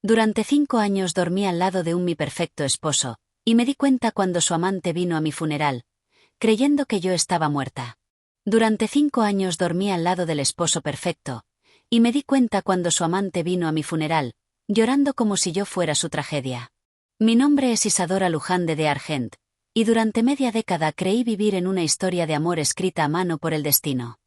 Durante 5 años dormí al lado de mi perfecto esposo, y me di cuenta cuando su amante vino a mi funeral, creyendo que yo estaba muerta. Durante 5 años dormí al lado del esposo perfecto, y me di cuenta cuando su amante vino a mi funeral, llorando como si yo fuera su tragedia. Mi nombre es Isadora Luján de Argent, y durante media década creí vivir en una historia de amor escrita a mano por el destino.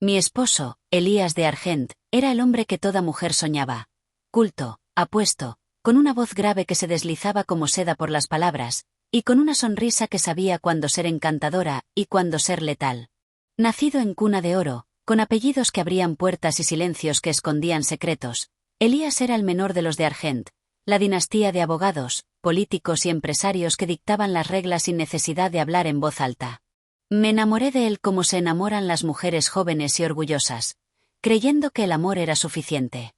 Mi esposo, Elías de Argent, era el hombre que toda mujer soñaba. Culto, apuesto, con una voz grave que se deslizaba como seda por las palabras, y con una sonrisa que sabía cuándo ser encantadora y cuándo ser letal. Nacido en cuna de oro, con apellidos que abrían puertas y silencios que escondían secretos, Elías era el menor de los de Argent, la dinastía de abogados, políticos y empresarios que dictaban las reglas sin necesidad de hablar en voz alta. Me enamoré de él como se enamoran las mujeres jóvenes y orgullosas, creyendo que el amor era suficiente.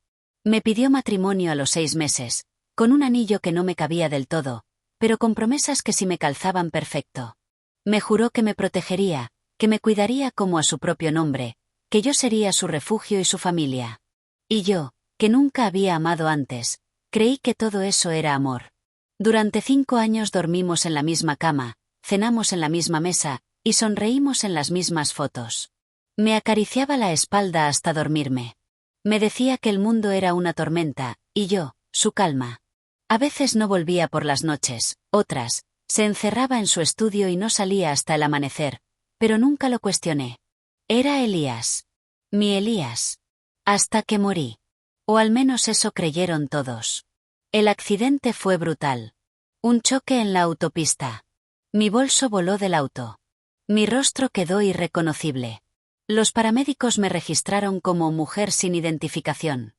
Me pidió matrimonio a los 6 meses, con un anillo que no me cabía del todo, pero con promesas que sí me calzaban perfecto. Me juró que me protegería, que me cuidaría como a su propio nombre, que yo sería su refugio y su familia. Y yo, que nunca había amado antes, creí que todo eso era amor. Durante 5 años dormimos en la misma cama, cenamos en la misma mesa, y sonreímos en las mismas fotos. Me acariciaba la espalda hasta dormirme. Me decía que el mundo era una tormenta, y yo, su calma. A veces no volvía por las noches, otras, se encerraba en su estudio y no salía hasta el amanecer, pero nunca lo cuestioné. Era Elías. Mi Elías. Hasta que morí. O al menos eso creyeron todos. El accidente fue brutal. Un choque en la autopista. Mi bolso voló del auto. Mi rostro quedó irreconocible. Los paramédicos me registraron como mujer sin identificación.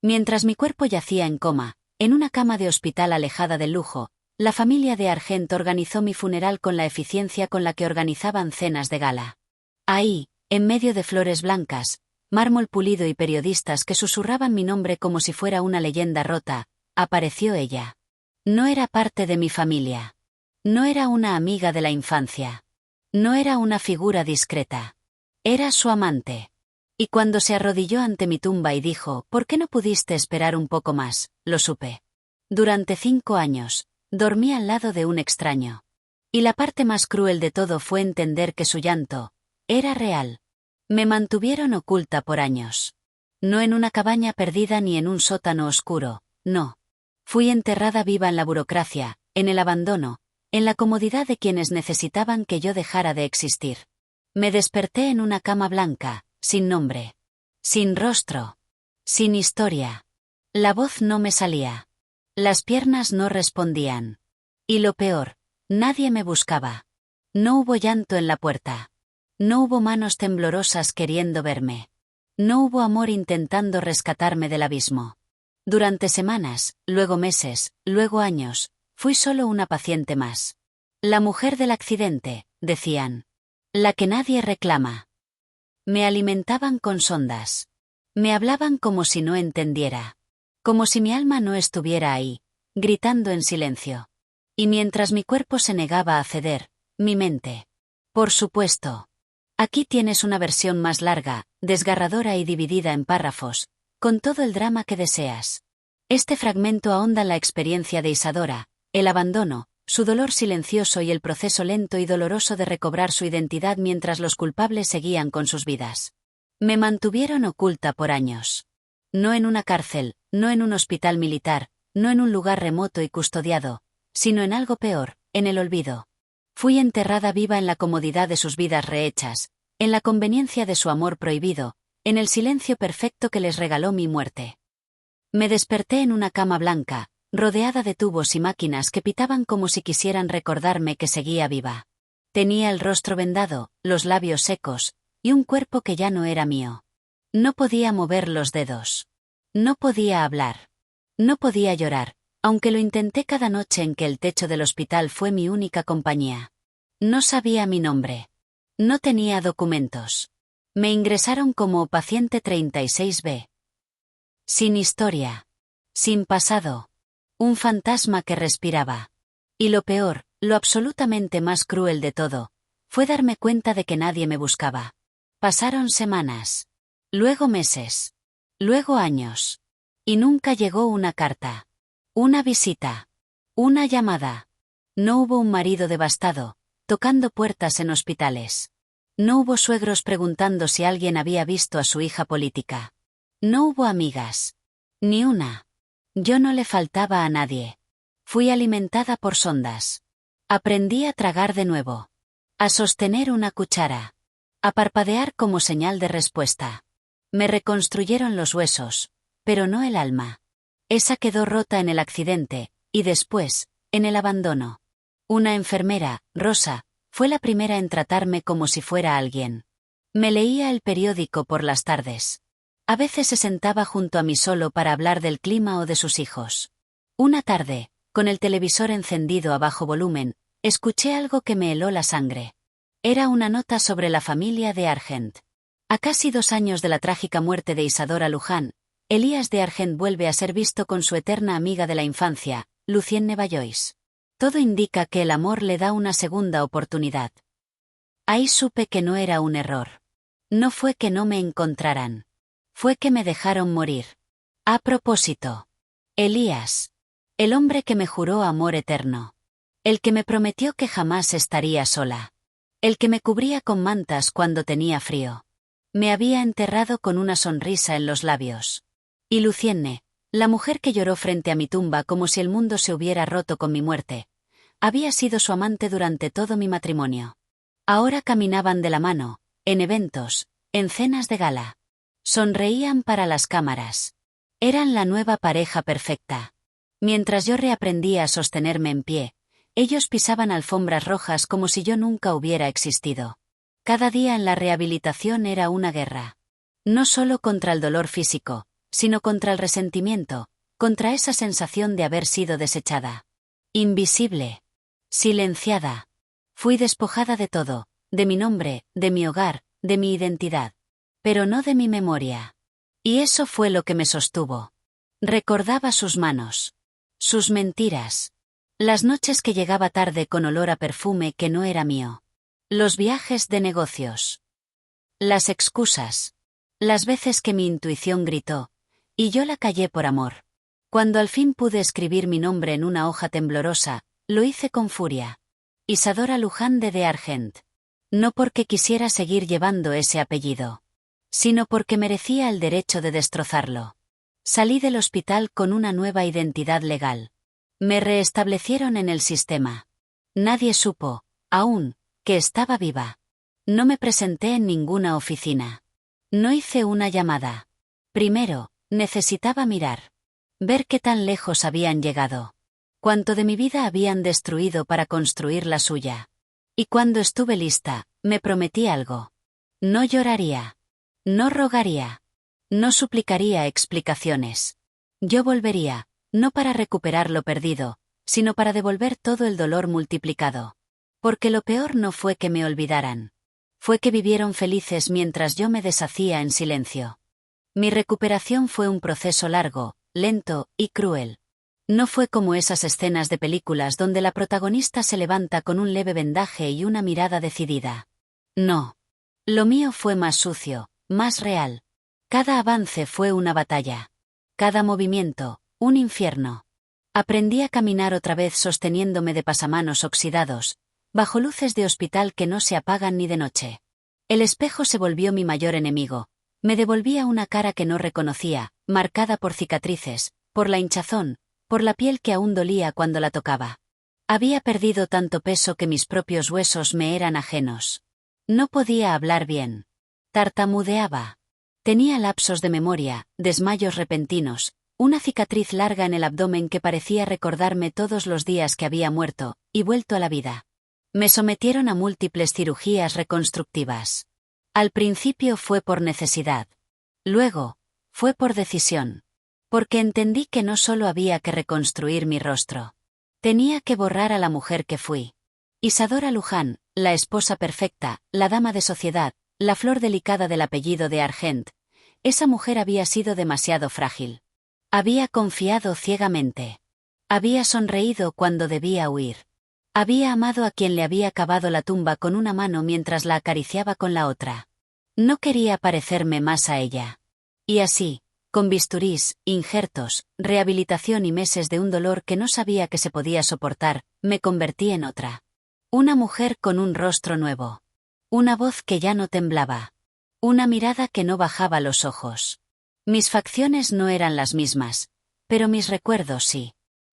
Mientras mi cuerpo yacía en coma, en una cama de hospital alejada del lujo, la familia de Argent organizó mi funeral con la eficiencia con la que organizaban cenas de gala. Ahí, en medio de flores blancas, mármol pulido y periodistas que susurraban mi nombre como si fuera una leyenda rota, apareció ella. No era parte de mi familia. No era una amiga de la infancia. No era una figura discreta. Era su amante. Y cuando se arrodilló ante mi tumba y dijo, ¿por qué no pudiste esperar un poco más?, lo supe. Durante 5 años, dormí al lado de un extraño. Y la parte más cruel de todo fue entender que su llanto era real. Me mantuvieron oculta por años. No en una cabaña perdida ni en un sótano oscuro, no. Fui enterrada viva en la burocracia, en el abandono, en la comodidad de quienes necesitaban que yo dejara de existir. Me desperté en una cama blanca, sin nombre. Sin rostro. Sin historia. La voz no me salía. Las piernas no respondían. Y lo peor, nadie me buscaba. No hubo llanto en la puerta. No hubo manos temblorosas queriendo verme. No hubo amor intentando rescatarme del abismo. Durante semanas, luego meses, luego años, fui solo una paciente más. La mujer del accidente, decían. La que nadie reclama. Me alimentaban con sondas. Me hablaban como si no entendiera. Como si mi alma no estuviera ahí, gritando en silencio. Y mientras mi cuerpo se negaba a ceder, mi mente. Por supuesto. Aquí tienes una versión más larga, desgarradora y dividida en párrafos, con todo el drama que deseas. Este fragmento ahonda en la experiencia de Isadora, el abandono, su dolor silencioso y el proceso lento y doloroso de recobrar su identidad mientras los culpables seguían con sus vidas. Me mantuvieron oculta por años. No en una cárcel, no en un hospital militar, no en un lugar remoto y custodiado, sino en algo peor, en el olvido. Fui enterrada viva en la comodidad de sus vidas rehechas, en la conveniencia de su amor prohibido, en el silencio perfecto que les regaló mi muerte. Me desperté en una cama blanca, rodeada de tubos y máquinas que pitaban como si quisieran recordarme que seguía viva. Tenía el rostro vendado, los labios secos, y un cuerpo que ya no era mío. No podía mover los dedos. No podía hablar. No podía llorar, aunque lo intenté cada noche en que el techo del hospital fue mi única compañía. No sabía mi nombre. No tenía documentos. Me ingresaron como paciente 36B. Sin historia. Sin pasado. Un fantasma que respiraba. Y lo peor, lo absolutamente más cruel de todo, fue darme cuenta de que nadie me buscaba. Pasaron semanas. Luego meses. Luego años. Y nunca llegó una carta. Una visita. Una llamada. No hubo un marido devastado, tocando puertas en hospitales. No hubo suegros preguntando si alguien había visto a su hija política. No hubo amigas. Ni una. Yo no le faltaba a nadie. Fui alimentada por sondas. Aprendí a tragar de nuevo. A sostener una cuchara. A parpadear como señal de respuesta. Me reconstruyeron los huesos, pero no el alma. Esa quedó rota en el accidente, y después, en el abandono. Una enfermera, Rosa, fue la primera en tratarme como si fuera alguien. Me leía el periódico por las tardes. A veces se sentaba junto a mí solo para hablar del clima o de sus hijos. Una tarde, con el televisor encendido a bajo volumen, escuché algo que me heló la sangre. Era una nota sobre la familia de Argent. A casi 2 años de la trágica muerte de Isadora Luján, Elías de Argent vuelve a ser visto con su eterna amiga de la infancia, Lucienne Nevaillois. Todo indica que el amor le da una segunda oportunidad. Ahí supe que no era un error. No fue que no me encontraran. Fue que me dejaron morir. A propósito. Elías. El hombre que me juró amor eterno. El que me prometió que jamás estaría sola. El que me cubría con mantas cuando tenía frío. Me había enterrado con una sonrisa en los labios. Y Lucienne, la mujer que lloró frente a mi tumba como si el mundo se hubiera roto con mi muerte, había sido su amante durante todo mi matrimonio. Ahora caminaban de la mano, en eventos, en cenas de gala. Sonreían para las cámaras. Eran la nueva pareja perfecta. Mientras yo reaprendía a sostenerme en pie, ellos pisaban alfombras rojas como si yo nunca hubiera existido. Cada día en la rehabilitación era una guerra. No solo contra el dolor físico, sino contra el resentimiento, contra esa sensación de haber sido desechada. Invisible. Silenciada. Fui despojada de todo, de mi nombre, de mi hogar, de mi identidad. Pero no de mi memoria. Y eso fue lo que me sostuvo. Recordaba sus manos. Sus mentiras. Las noches que llegaba tarde con olor a perfume que no era mío. Los viajes de negocios. Las excusas. Las veces que mi intuición gritó, y yo la callé por amor. Cuando al fin pude escribir mi nombre en una hoja temblorosa, lo hice con furia. Isadora Luján de Argent. No porque quisiera seguir llevando ese apellido, sino porque merecía el derecho de destrozarlo. Salí del hospital con una nueva identidad legal. Me reestablecieron en el sistema. Nadie supo, aún, que estaba viva. No me presenté en ninguna oficina. No hice una llamada. Primero, necesitaba mirar. Ver qué tan lejos habían llegado. Cuánto de mi vida habían destruido para construir la suya. Y cuando estuve lista, me prometí algo. No lloraría. No rogaría. No suplicaría explicaciones. Yo volvería, no para recuperar lo perdido, sino para devolver todo el dolor multiplicado. Porque lo peor no fue que me olvidaran. Fue que vivieron felices mientras yo me deshacía en silencio. Mi recuperación fue un proceso largo, lento y cruel. No fue como esas escenas de películas donde la protagonista se levanta con un leve vendaje y una mirada decidida. No. Lo mío fue más sucio, más real. Cada avance fue una batalla. Cada movimiento, un infierno. Aprendí a caminar otra vez sosteniéndome de pasamanos oxidados, bajo luces de hospital que no se apagan ni de noche. El espejo se volvió mi mayor enemigo. Me devolvía una cara que no reconocía, marcada por cicatrices, por la hinchazón, por la piel que aún dolía cuando la tocaba. Había perdido tanto peso que mis propios huesos me eran ajenos. No podía hablar bien. Tartamudeaba. Tenía lapsos de memoria, desmayos repentinos, una cicatriz larga en el abdomen que parecía recordarme todos los días que había muerto, y vuelto a la vida. Me sometieron a múltiples cirugías reconstructivas. Al principio fue por necesidad. Luego, fue por decisión. Porque entendí que no solo había que reconstruir mi rostro. Tenía que borrar a la mujer que fui. Isadora Luján, la esposa perfecta, la dama de sociedad, la flor delicada del apellido de Argent. Esa mujer había sido demasiado frágil. Había confiado ciegamente. Había sonreído cuando debía huir. Había amado a quien le había cavado la tumba con una mano mientras la acariciaba con la otra. No quería parecerme más a ella. Y así, Con bisturís, injertos, rehabilitación y meses de un dolor que no sabía que se podía soportar, me convertí en otra. Una mujer con un rostro nuevo. Una voz que ya no temblaba. Una mirada que no bajaba los ojos. Mis facciones no eran las mismas, pero mis recuerdos sí.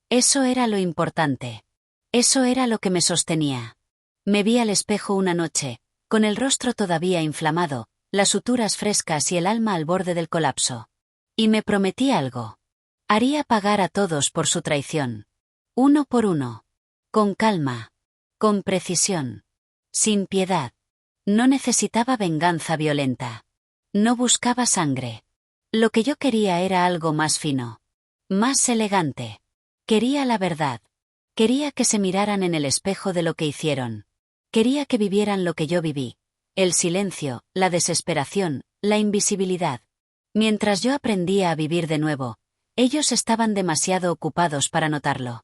Eso era lo importante. Eso era lo que me sostenía. Me vi al espejo una noche, con el rostro todavía inflamado, las suturas frescas y el alma al borde del colapso. Y me prometí algo. Haría pagar a todos por su traición. Uno por uno. Con calma. Con precisión. Sin piedad. No necesitaba venganza violenta. No buscaba sangre. Lo que yo quería era algo más fino. Más elegante. Quería la verdad. Quería que se miraran en el espejo de lo que hicieron. Quería que vivieran lo que yo viví. El silencio, la desesperación, la invisibilidad. Mientras yo aprendía a vivir de nuevo, ellos estaban demasiado ocupados para notarlo.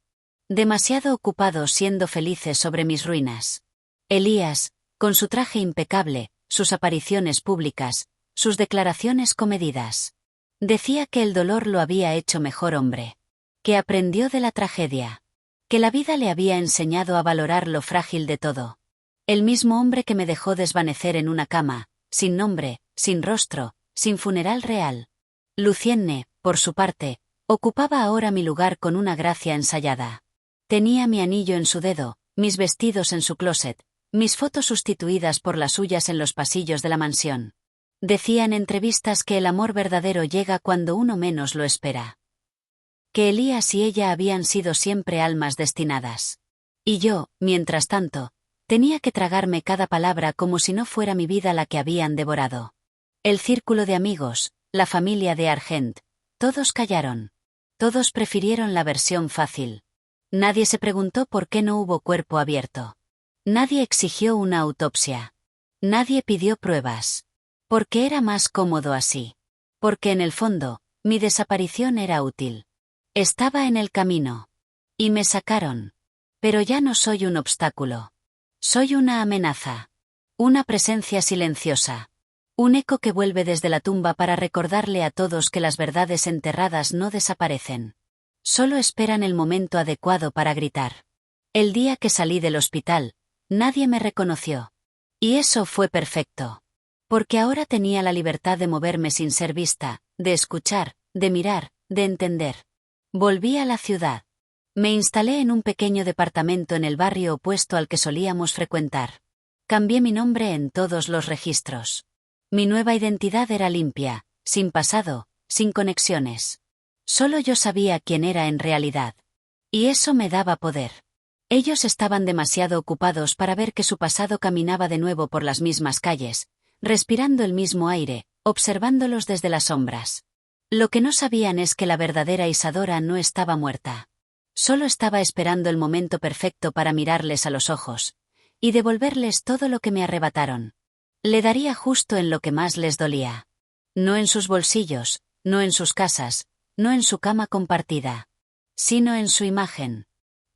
Demasiado ocupados siendo felices sobre mis ruinas. Elías, con su traje impecable, sus apariciones públicas, sus declaraciones comedidas. Decía que el dolor lo había hecho mejor hombre. Que aprendió de la tragedia. Que la vida le había enseñado a valorar lo frágil de todo. El mismo hombre que me dejó desvanecer en una cama, sin nombre, sin rostro, sin funeral real. Lucienne, por su parte, ocupaba ahora mi lugar con una gracia ensayada. Tenía mi anillo en su dedo, mis vestidos en su closet, mis fotos sustituidas por las suyas en los pasillos de la mansión. Decía en entrevistas que el amor verdadero llega cuando uno menos lo espera. Que Elías y ella habían sido siempre almas destinadas. Y yo, mientras tanto, tenía que tragarme cada palabra como si no fuera mi vida la que habían devorado. El círculo de amigos, la familia de Argent, todos callaron. Todos prefirieron la versión fácil. Nadie se preguntó por qué no hubo cuerpo abierto. Nadie exigió una autopsia. Nadie pidió pruebas. Porque era más cómodo así. Porque en el fondo, mi desaparición era útil. Estaba en el camino. Y me sacaron. Pero ya no soy un obstáculo. Soy una amenaza. Una presencia silenciosa. Un eco que vuelve desde la tumba para recordarle a todos que las verdades enterradas no desaparecen. Solo esperan el momento adecuado para gritar. El día que salí del hospital, nadie me reconoció. Y eso fue perfecto. Porque ahora tenía la libertad de moverme sin ser vista, de escuchar, de mirar, de entender. Volví a la ciudad. Me instalé en un pequeño departamento en el barrio opuesto al que solíamos frecuentar. Cambié mi nombre en todos los registros. Mi nueva identidad era limpia, sin pasado, sin conexiones. Solo yo sabía quién era en realidad. Y eso me daba poder. Ellos estaban demasiado ocupados para ver que su pasado caminaba de nuevo por las mismas calles, respirando el mismo aire, observándolos desde las sombras. Lo que no sabían es que la verdadera Isadora no estaba muerta. Solo estaba esperando el momento perfecto para mirarles a los ojos y devolverles todo lo que me arrebataron. Le daría justo en lo que más les dolía. No en sus bolsillos, no en sus casas, no en su cama compartida. Sino en su imagen.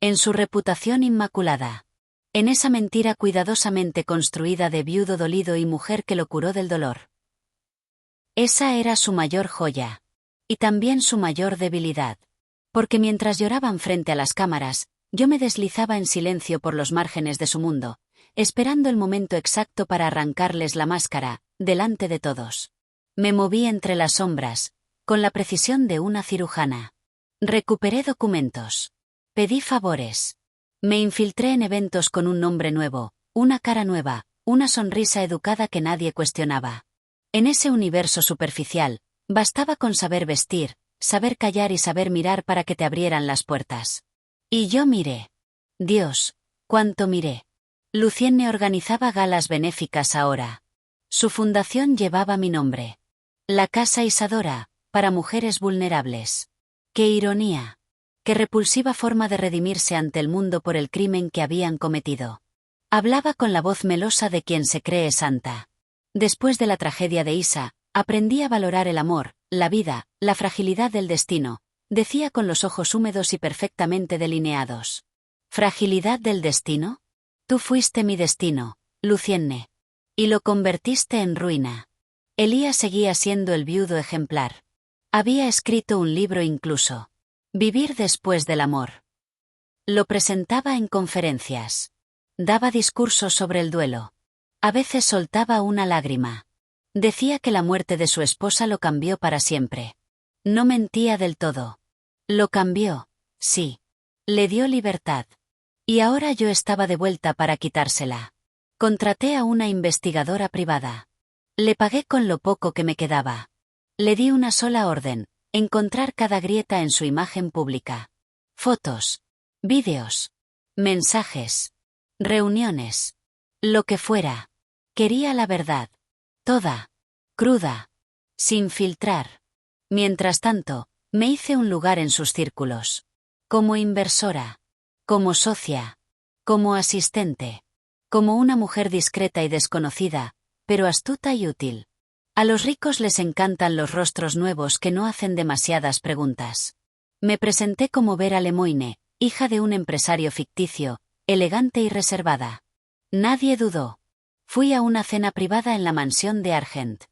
En su reputación inmaculada. En esa mentira cuidadosamente construida de viudo dolido y mujer que lo curó del dolor. Esa era su mayor joya. Y también su mayor debilidad. Porque mientras lloraban frente a las cámaras, yo me deslizaba en silencio por los márgenes de su mundo, esperando el momento exacto para arrancarles la máscara, delante de todos. Me moví entre las sombras, con la precisión de una cirujana. Recuperé documentos. Pedí favores. Me infiltré en eventos con un nombre nuevo, una cara nueva, una sonrisa educada que nadie cuestionaba. En ese universo superficial, bastaba con saber vestir, saber callar y saber mirar para que te abrieran las puertas. Y yo miré. Dios, cuánto miré. Lucienne organizaba galas benéficas ahora. Su fundación llevaba mi nombre. La Casa Isadora, para mujeres vulnerables. ¡Qué ironía! ¡Qué repulsiva forma de redimirse ante el mundo por el crimen que habían cometido! Hablaba con la voz melosa de quien se cree santa. Después de la tragedia de Isa, aprendí a valorar el amor, la vida, la fragilidad del destino, decía con los ojos húmedos y perfectamente delineados. ¿Fragilidad del destino? Tú fuiste mi destino, Lucienne. Y lo convertiste en ruina. Elías seguía siendo el viudo ejemplar. Había escrito un libro incluso. Vivir después del amor. Lo presentaba en conferencias. Daba discursos sobre el duelo. A veces soltaba una lágrima. Decía que la muerte de su esposa lo cambió para siempre. No mentía del todo. Lo cambió, sí. Le dio libertad. Y ahora yo estaba de vuelta para quitársela. Contraté a una investigadora privada. Le pagué con lo poco que me quedaba. Le di una sola orden: encontrar cada grieta en su imagen pública. Fotos, vídeos, mensajes, reuniones. Lo que fuera. Quería la verdad. Toda. Cruda. Sin filtrar. Mientras tanto, me hice un lugar en sus círculos. Como inversora. Como socia. Como asistente. Como una mujer discreta y desconocida, pero astuta y útil. A los ricos les encantan los rostros nuevos que no hacen demasiadas preguntas. Me presenté como Vera Lemoine, hija de un empresario ficticio, elegante y reservada. Nadie dudó. Fui a una cena privada en la mansión de Argent.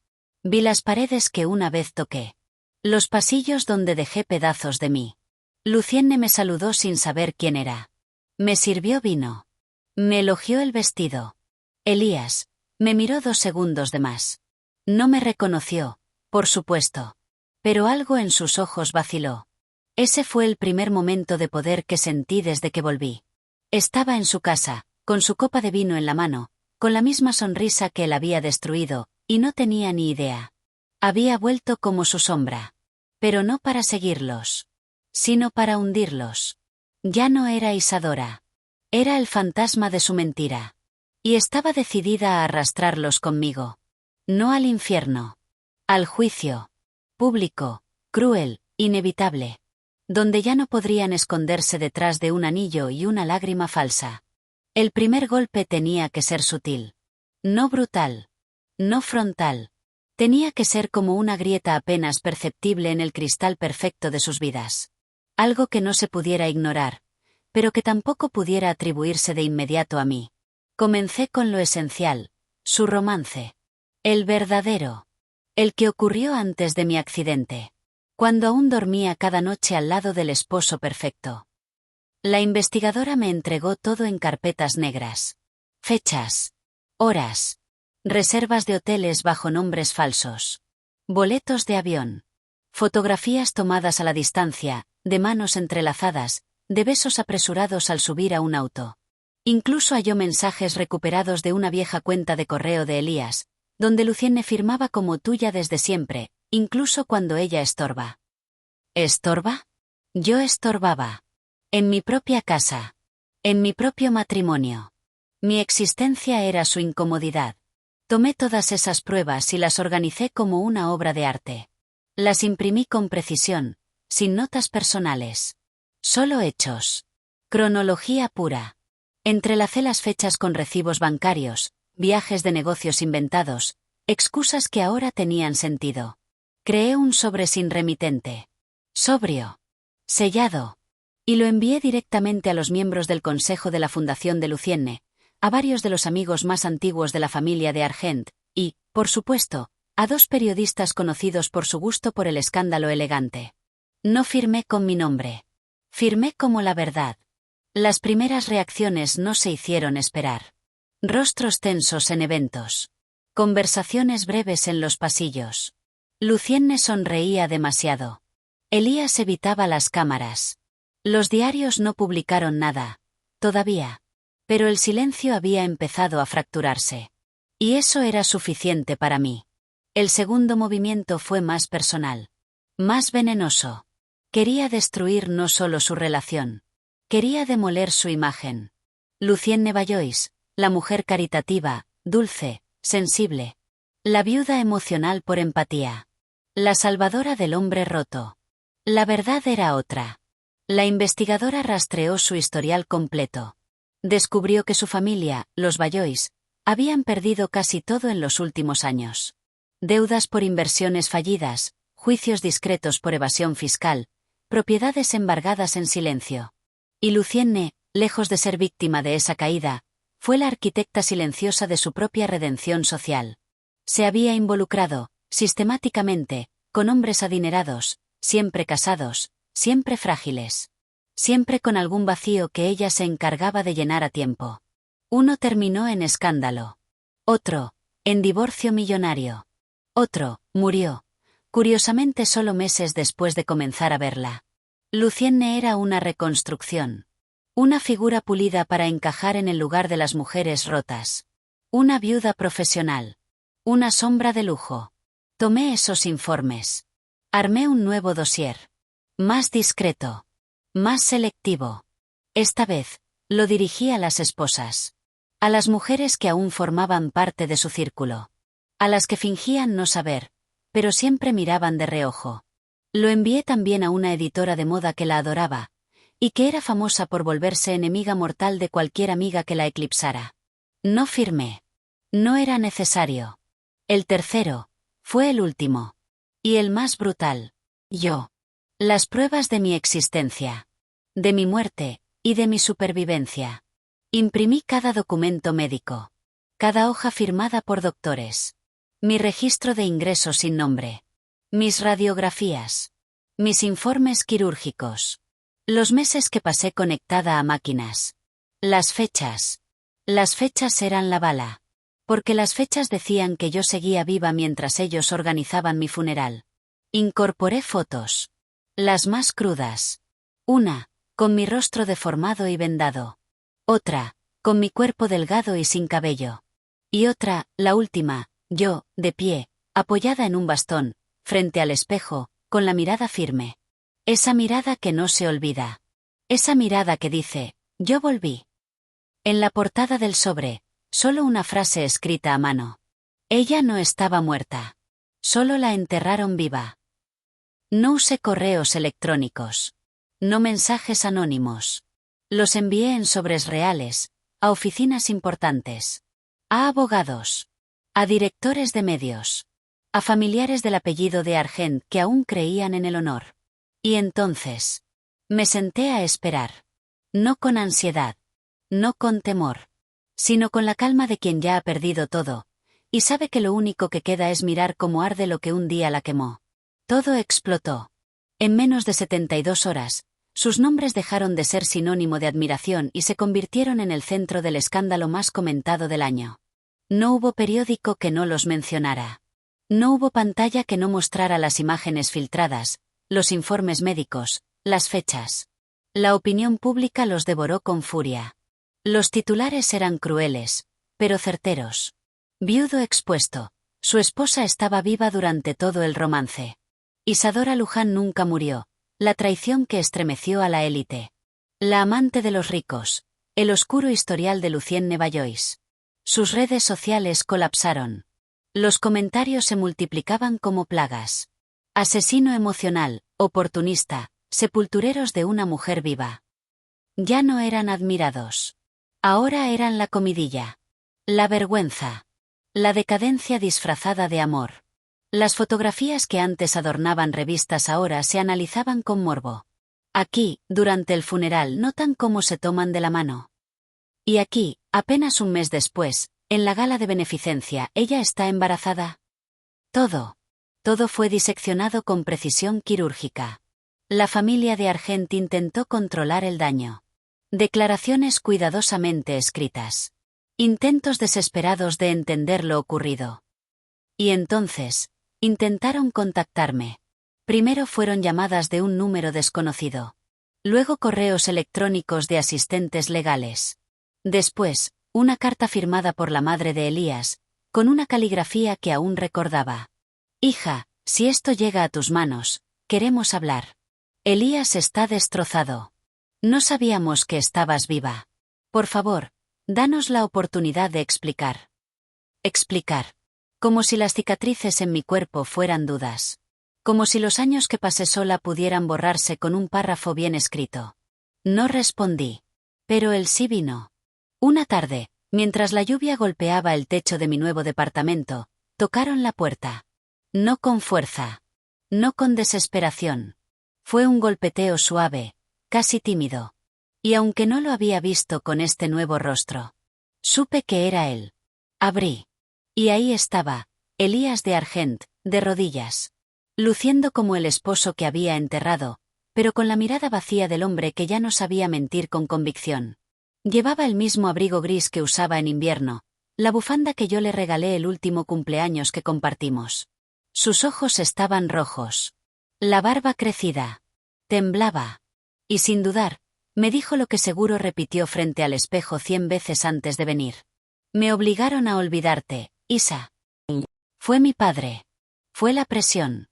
Vi las paredes que una vez toqué. Los pasillos donde dejé pedazos de mí. Lucienne me saludó sin saber quién era. Me sirvió vino. Me elogió el vestido. Elías me miró 2 segundos de más. No me reconoció, por supuesto. Pero algo en sus ojos vaciló. Ese fue el primer momento de poder que sentí desde que volví. Estaba en su casa, con su copa de vino en la mano, con la misma sonrisa que él había destruido, y no tenía ni idea. Había vuelto como su sombra. Pero no para seguirlos, sino para hundirlos. Ya no era Isadora. Era el fantasma de su mentira. Y estaba decidida a arrastrarlos conmigo. No al infierno. Al juicio. Público, cruel, inevitable. Donde ya no podrían esconderse detrás de un anillo y una lágrima falsa. El primer golpe tenía que ser sutil. No brutal. No frontal. Tenía que ser como una grieta apenas perceptible en el cristal perfecto de sus vidas. Algo que no se pudiera ignorar, pero que tampoco pudiera atribuirse de inmediato a mí. Comencé con lo esencial, su romance. El verdadero. El que ocurrió antes de mi accidente. Cuando aún dormía cada noche al lado del esposo perfecto. La investigadora me entregó todo en carpetas negras. Fechas. Horas. Reservas de hoteles bajo nombres falsos. Boletos de avión. Fotografías tomadas a la distancia, de manos entrelazadas, de besos apresurados al subir a un auto. Incluso halló mensajes recuperados de una vieja cuenta de correo de Elías, donde Lucienne firmaba como tuya desde siempre, incluso cuando ella estorba. ¿Estorba? Yo estorbaba. En mi propia casa. En mi propio matrimonio. Mi existencia era su incomodidad. Tomé todas esas pruebas y las organicé como una obra de arte. Las imprimí con precisión, sin notas personales. Solo hechos. Cronología pura. Entrelacé las fechas con recibos bancarios, viajes de negocios inventados, excusas que ahora tenían sentido. Creé un sobre sin remitente. Sobrio. Sellado. Y lo envié directamente a los miembros del consejo de la Fundación de Lucienne, a varios de los amigos más antiguos de la familia de Argent, y, por supuesto, a 2 periodistas conocidos por su gusto por el escándalo elegante. No firmé con mi nombre. Firmé como la verdad. Las primeras reacciones no se hicieron esperar. Rostros tensos en eventos. Conversaciones breves en los pasillos. Lucienne sonreía demasiado. Elías evitaba las cámaras. Los diarios no publicaron nada. Todavía. Pero el silencio había empezado a fracturarse. Y eso era suficiente para mí. El segundo movimiento fue más personal. Más venenoso. Quería destruir no solo su relación. Quería demoler su imagen. Lucienne Vallois, la mujer caritativa, dulce, sensible. La viuda emocional por empatía. La salvadora del hombre roto. La verdad era otra. La investigadora rastreó su historial completo. Descubrió que su familia, los Vallois, habían perdido casi todo en los últimos años. Deudas por inversiones fallidas, juicios discretos por evasión fiscal, propiedades embargadas en silencio. Y Lucienne, lejos de ser víctima de esa caída, fue la arquitecta silenciosa de su propia redención social. Se había involucrado, sistemáticamente, con hombres adinerados, siempre casados, siempre frágiles. Siempre con algún vacío que ella se encargaba de llenar a tiempo. Uno terminó en escándalo. Otro, en divorcio millonario. Otro, murió, curiosamente solo meses después de comenzar a verla. Lucienne era una reconstrucción. Una figura pulida para encajar en el lugar de las mujeres rotas. Una viuda profesional. Una sombra de lujo. Tomé esos informes. Armé un nuevo dossier. Más discreto. Más selectivo. Esta vez, lo dirigí a las esposas. A las mujeres que aún formaban parte de su círculo. A las que fingían no saber, pero siempre miraban de reojo. Lo envié también a una editora de moda que la adoraba, y que era famosa por volverse enemiga mortal de cualquier amiga que la eclipsara. No firmé. No era necesario. El tercero, fue el último. Y el más brutal. Yo. Las pruebas de mi existencia. De mi muerte, y de mi supervivencia. Imprimí cada documento médico. Cada hoja firmada por doctores. Mi registro de ingresos sin nombre. Mis radiografías. Mis informes quirúrgicos. Los meses que pasé conectada a máquinas. Las fechas. Las fechas eran la bala. Porque las fechas decían que yo seguía viva mientras ellos organizaban mi funeral. Incorporé fotos. Las más crudas. Una, con mi rostro deformado y vendado. Otra, con mi cuerpo delgado y sin cabello. Y otra, la última, yo, de pie, apoyada en un bastón, frente al espejo, con la mirada firme. Esa mirada que no se olvida. Esa mirada que dice, yo volví. En la portada del sobre, solo una frase escrita a mano. Ella no estaba muerta. Solo la enterraron viva. No usé correos electrónicos. No mensajes anónimos. Los envié en sobres reales, a oficinas importantes. A abogados. A directores de medios. A familiares del apellido de Argent que aún creían en el honor. Y entonces, me senté a esperar. No con ansiedad. No con temor. Sino con la calma de quien ya ha perdido todo, y sabe que lo único que queda es mirar cómo arde lo que un día la quemó. Todo explotó. En menos de 72 horas, sus nombres dejaron de ser sinónimo de admiración y se convirtieron en el centro del escándalo más comentado del año. No hubo periódico que no los mencionara. No hubo pantalla que no mostrara las imágenes filtradas, los informes médicos, las fechas. La opinión pública los devoró con furia. Los titulares eran crueles, pero certeros. Viudo expuesto. Su esposa estaba viva durante todo el romance. Isadora Luján nunca murió. La traición que estremeció a la élite. La amante de los ricos. El oscuro historial de Lucienne Vallois. Sus redes sociales colapsaron. Los comentarios se multiplicaban como plagas. Asesino emocional, oportunista, sepultureros de una mujer viva. Ya no eran admirados. Ahora eran la comidilla. La vergüenza. La decadencia disfrazada de amor. Las fotografías que antes adornaban revistas ahora se analizaban con morbo. Aquí, durante el funeral, notan cómo se toman de la mano. Y aquí, apenas un mes después, en la gala de beneficencia, ella está embarazada. Todo fue diseccionado con precisión quirúrgica. La familia de Argent intentó controlar el daño. Declaraciones cuidadosamente escritas. Intentos desesperados de entender lo ocurrido. Y entonces, intentaron contactarme. Primero fueron llamadas de un número desconocido. Luego correos electrónicos de asistentes legales. Después, una carta firmada por la madre de Elías, con una caligrafía que aún recordaba. Hija, si esto llega a tus manos, queremos hablar. Elías está destrozado. No sabíamos que estabas viva. Por favor, danos la oportunidad de explicar. Explicar. Como si las cicatrices en mi cuerpo fueran dudas. Como si los años que pasé sola pudieran borrarse con un párrafo bien escrito. No respondí. Pero él sí vino. Una tarde, mientras la lluvia golpeaba el techo de mi nuevo departamento, tocaron la puerta. No con fuerza. No con desesperación. Fue un golpeteo suave, casi tímido. Y aunque no lo había visto con este nuevo rostro, supe que era él. Abrí. Y ahí estaba, Elías de Argent, de rodillas. luciendo como el esposo que había enterrado, pero con la mirada vacía del hombre que ya no sabía mentir con convicción. Llevaba el mismo abrigo gris que usaba en invierno, la bufanda que yo le regalé el último cumpleaños que compartimos. Sus ojos estaban rojos. La barba crecida. Temblaba. Y sin dudar, me dijo lo que seguro repitió frente al espejo 100 veces antes de venir. Me obligaron a olvidarte, Isa. Fue mi padre. Fue la presión.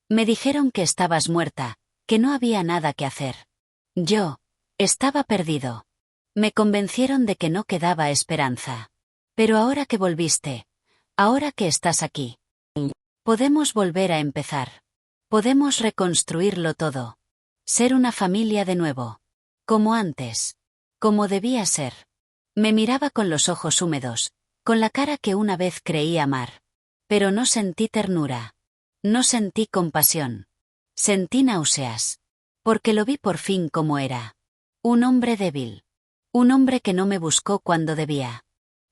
Me dijeron que estabas muerta, que no había nada que hacer. Yo estaba perdido. Me convencieron de que no quedaba esperanza. Pero ahora que volviste, ahora que estás aquí, podemos volver a empezar. Podemos reconstruirlo todo. Ser una familia de nuevo. Como antes. Como debía ser. Me miraba con los ojos húmedos, con la cara que una vez creí amar. Pero no sentí ternura. No sentí compasión. Sentí náuseas. Porque lo vi por fin como era. Un hombre débil. Un hombre que no me buscó cuando debía.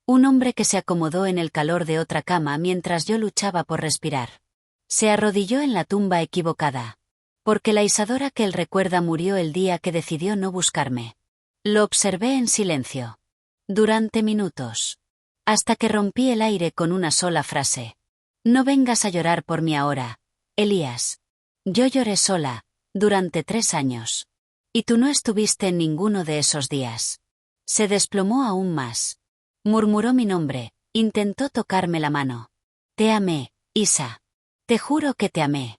Un hombre que se acomodó en el calor de otra cama mientras yo luchaba por respirar. Se arrodilló en la tumba equivocada. Porque la Isadora que él recuerda murió el día que decidió no buscarme. Lo observé en silencio. Durante minutos. Hasta que rompí el aire con una sola frase. No vengas a llorar por mí ahora, Elías. Yo lloré sola, durante 3 años. Y tú no estuviste en ninguno de esos días. Se desplomó aún más. Murmuró mi nombre, intentó tocarme la mano. Te amé, Isa. Te juro que te amé.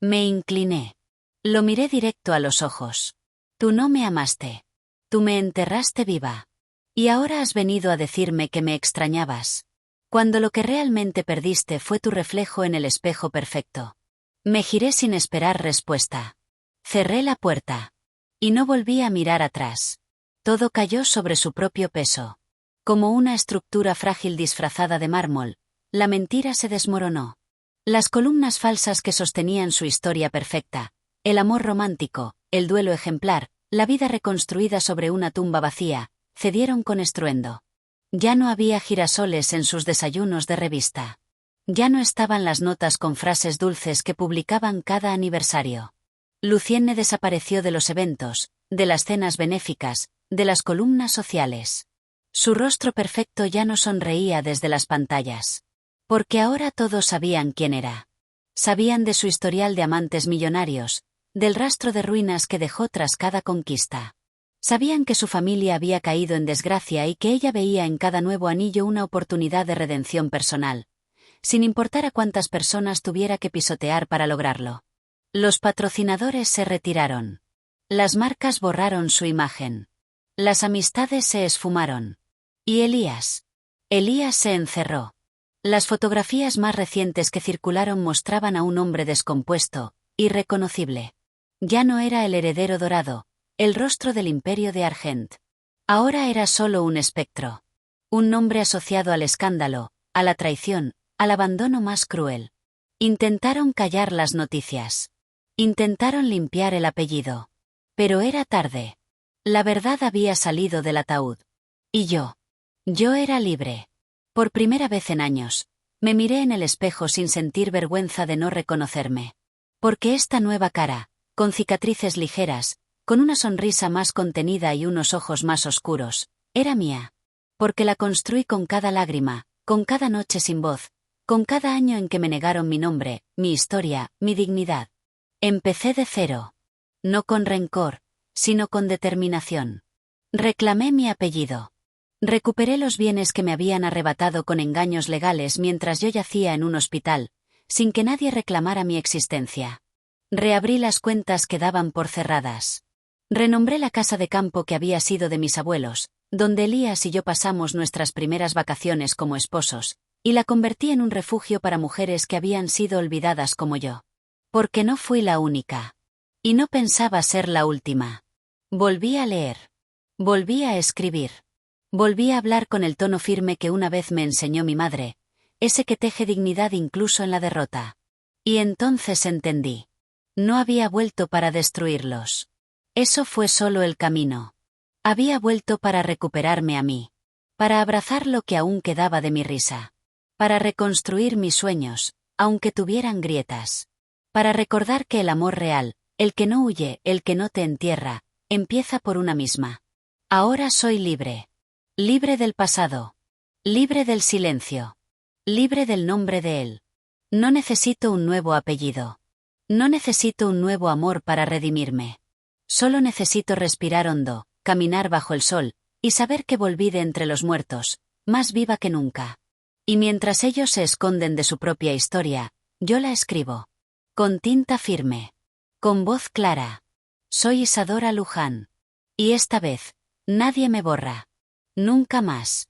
Me incliné. Lo miré directo a los ojos. Tú no me amaste. Tú me enterraste viva. Y ahora has venido a decirme que me extrañabas. Cuando lo que realmente perdiste fue tu reflejo en el espejo perfecto. Me giré sin esperar respuesta. Cerré la puerta. Y no volví a mirar atrás. Todo cayó sobre su propio peso. Como una estructura frágil disfrazada de mármol, la mentira se desmoronó. Las columnas falsas que sostenían su historia perfecta, el amor romántico, el duelo ejemplar, la vida reconstruida sobre una tumba vacía, cedieron con estruendo. Ya no había girasoles en sus desayunos de revista. Ya no estaban las notas con frases dulces que publicaban cada aniversario. Lucienne desapareció de los eventos, de las cenas benéficas, de las columnas sociales. Su rostro perfecto ya no sonreía desde las pantallas. Porque ahora todos sabían quién era. Sabían de su historial de amantes millonarios, del rastro de ruinas que dejó tras cada conquista. Sabían que su familia había caído en desgracia y que ella veía en cada nuevo anillo una oportunidad de redención personal, sin importar a cuántas personas tuviera que pisotear para lograrlo. Los patrocinadores se retiraron. Las marcas borraron su imagen. Las amistades se esfumaron. Y Elías se encerró. Las fotografías más recientes que circularon mostraban a un hombre descompuesto, irreconocible. Ya no era el heredero dorado, el rostro del imperio de Argent. Ahora era solo un espectro. Un nombre asociado al escándalo, a la traición, al abandono más cruel. Intentaron callar las noticias. Intentaron limpiar el apellido. Pero era tarde. La verdad había salido del ataúd. Y yo era libre. Por primera vez en años, me miré en el espejo sin sentir vergüenza de no reconocerme. Porque esta nueva cara, con cicatrices ligeras, con una sonrisa más contenida y unos ojos más oscuros, era mía. Porque la construí con cada lágrima, con cada noche sin voz, con cada año en que me negaron mi nombre, mi historia, mi dignidad. Empecé de cero. No con rencor, sino con determinación. Reclamé mi apellido. Recuperé los bienes que me habían arrebatado con engaños legales mientras yo yacía en un hospital, sin que nadie reclamara mi existencia. Reabrí las cuentas que daban por cerradas. Renombré la casa de campo que había sido de mis abuelos, donde Elías y yo pasamos nuestras primeras vacaciones como esposos, y la convertí en un refugio para mujeres que habían sido olvidadas como yo. Porque no fui la única. Y no pensaba ser la última. Volví a leer. Volví a escribir. Volví a hablar con el tono firme que una vez me enseñó mi madre, ese que teje dignidad incluso en la derrota. Y entonces entendí. No había vuelto para destruirlos. Eso fue solo el camino. Había vuelto para recuperarme a mí. Para abrazar lo que aún quedaba de mi risa. Para reconstruir mis sueños, aunque tuvieran grietas. Para recordar que el amor real, el que no huye, el que no te entierra, empieza por una misma. Ahora soy libre. Libre del pasado. Libre del silencio. Libre del nombre de él. No necesito un nuevo apellido. No necesito un nuevo amor para redimirme. Solo necesito respirar hondo, caminar bajo el sol, y saber que volví de entre los muertos, más viva que nunca. Y mientras ellos se esconden de su propia historia, yo la escribo. Con tinta firme. Con voz clara. Soy Isadora Luján. Y esta vez, nadie me borra. Nunca más.